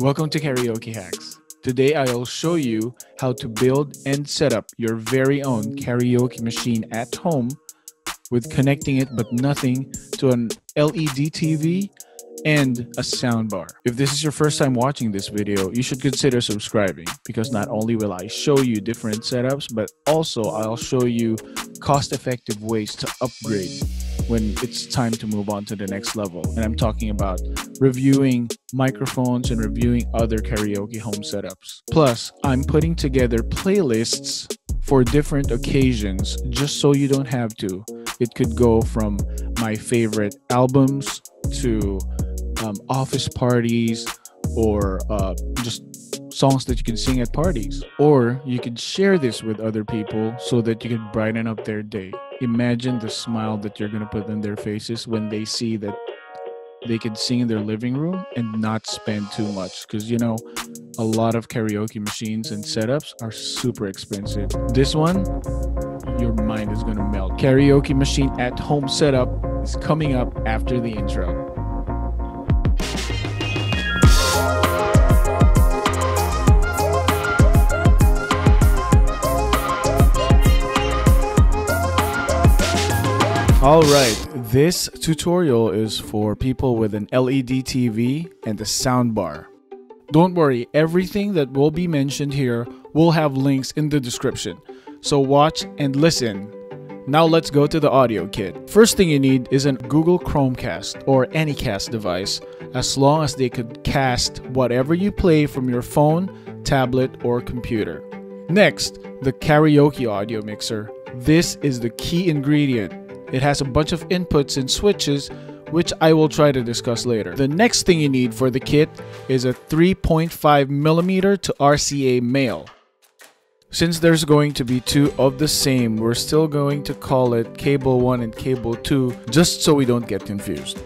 Welcome to Karaoke Hacks. Today I'll show you how to build and set up your very own karaoke machine at home with connecting it but nothing to an LED TV and a soundbar. If this is your first time watching this video, you should consider subscribing because not only will I show you different setups, but also I'll show you cost-effective ways to upgrade when it's time to move on to the next level. And I'm talking about reviewing microphones and reviewing other karaoke home setups. Plus, I'm putting together playlists for different occasions just so you don't have to. It could go from my favorite albums to office parties or just songs that you can sing at parties. Or you could share this with other people so that you can brighten up their day. Imagine the smile that you're going to put on their faces when they see that they can sing in their living room and not spend too much. Because, you know, a lot of karaoke machines and setups are super expensive. This one, your mind is going to melt. Karaoke machine at home setup is coming up after the intro. Alright, this tutorial is for people with an LED TV and a soundbar. Don't worry, everything that will be mentioned here will have links in the description. So watch and listen. Now let's go to the audio kit. First thing you need is a Google Chromecast or any cast device, as long as they could cast whatever you play from your phone, tablet, or computer. Next, the karaoke audio mixer. This is the key ingredient. It has a bunch of inputs and switches, which I will try to discuss later. The next thing you need for the kit is a 3.5mm to RCA male. Since there's going to be two of the same, we're still going to call it cable 1 and cable 2, just so we don't get confused.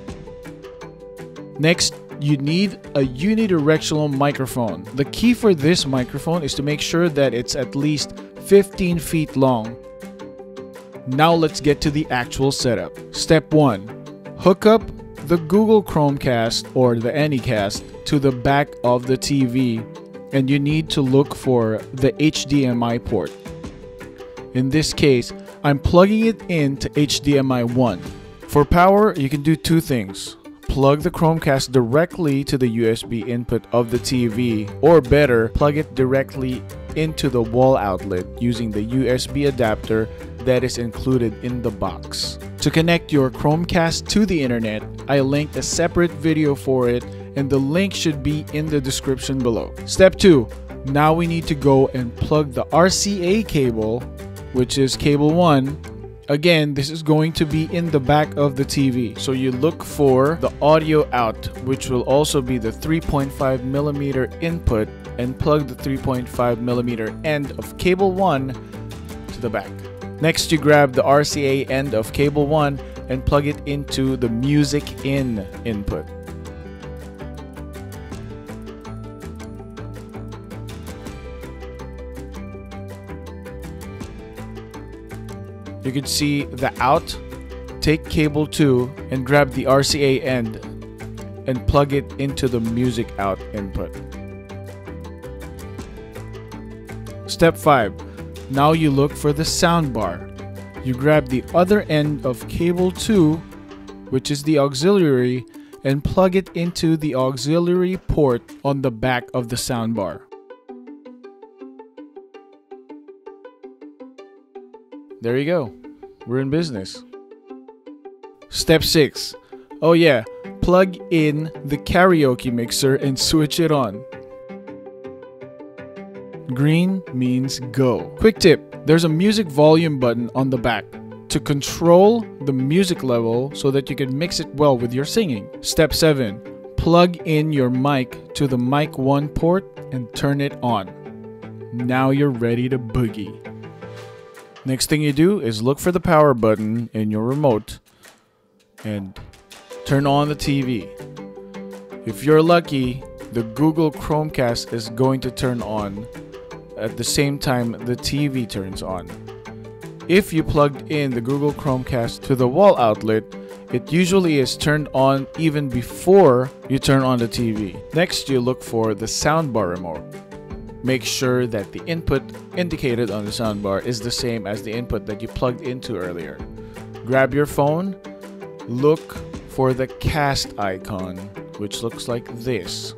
Next, you need a unidirectional microphone. The key for this microphone is to make sure that it's at least 15 feet long. Now let's get to the actual setup. Step 1. Hook up the Google Chromecast or the Anycast to the back of the TV, and you need to look for the HDMI port. In this case, I'm plugging it into HDMI 1. For power, you can do two things. Plug the Chromecast directly to the USB input of the TV, or better, plug it directly into the wall outlet using the USB adapter that is included in the box. To connect your Chromecast to the internet, I linked a separate video for it, and the link should be in the description below. Step 2. Now we need to go and plug the RCA cable, which is cable 1. Again, this is going to be in the back of the TV. So you look for the audio out, which will also be the 3.5mm input, and plug the 3.5mm end of cable 1 to the back. Next, you grab the RCA end of cable 1 and plug it into the music in input. You can see the out. Take cable 2 and grab the RCA end and plug it into the music out input. Step 5. Now you look for the soundbar. You grab the other end of cable 2, which is the auxiliary, and plug it into the auxiliary port on the back of the soundbar. There you go. We're in business. Step 6. Oh yeah, plug in the karaoke mixer and switch it on. Green means go. Quick tip, there's a music volume button on the back to control the music level so that you can mix it well with your singing. Step 7, plug in your mic to the mic 1 port and turn it on. Now you're ready to boogie. Next thing you do is look for the power button in your remote and turn on the TV. If you're lucky, the Google Chromecast is going to turn on at the same time the TV turns on. If you plugged in the Google Chromecast to the wall outlet, It usually is turned on even before you turn on the TV. Next, you look for the soundbar remote. Make sure that the input indicated on the soundbar is the same as the input that you plugged into earlier. Grab your phone, look for the cast icon, which looks like this.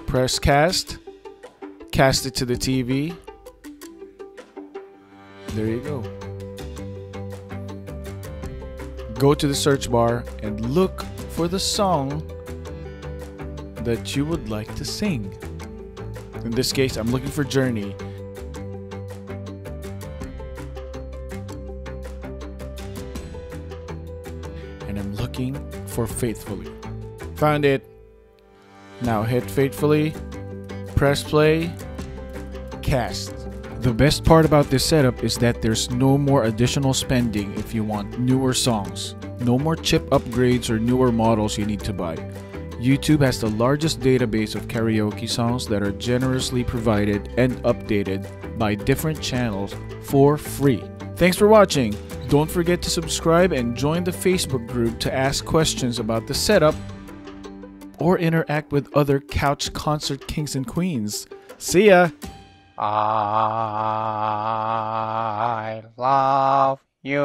Press cast it to the TV. There you go. Go to the search bar and look for the song that you would like to sing. In this case, I'm looking for Journey. And I'm looking for Faithfully. Found it. Now hit Faithfully, press play, cast. The best part about this setup is that there's no more additional spending if you want newer songs. No more chip upgrades or newer models you need to buy. YouTube has the largest database of karaoke songs that are generously provided and updated by different channels for free. Thanks for watching. Don't forget to subscribe and join the Facebook group to ask questions about the setup or interact with other couch concert kings and queens. See ya! I love you.